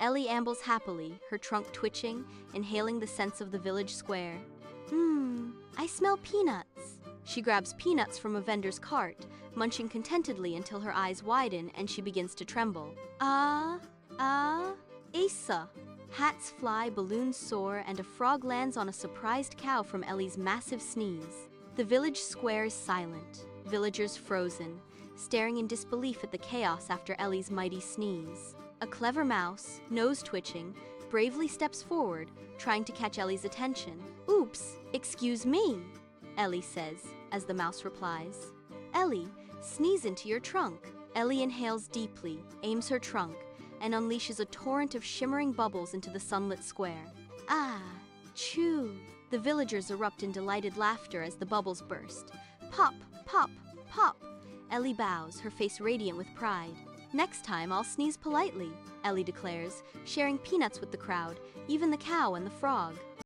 Ellie ambles happily, her trunk twitching, inhaling the scents of the village square. I smell peanuts. She grabs peanuts from a vendor's cart, munching contentedly until her eyes widen and she begins to tremble. Asa! Hats fly, balloons soar, and a frog lands on a surprised cow from Ellie's massive sneeze. The village square is silent, villagers frozen, staring in disbelief at the chaos after Ellie's mighty sneeze. A clever mouse, nose twitching, bravely steps forward, trying to catch Ellie's attention. Oops, excuse me, Ellie says, as the mouse replies. Ellie, sneeze into your trunk. Ellie inhales deeply, aims her trunk, and unleashes a torrent of shimmering bubbles into the sunlit square. Chew! The villagers erupt in delighted laughter as the bubbles burst. Pop, pop, pop! Ellie bows, her face radiant with pride. Next time I'll sneeze politely, Ellie declares, sharing peanuts with the crowd, even the cow and the frog.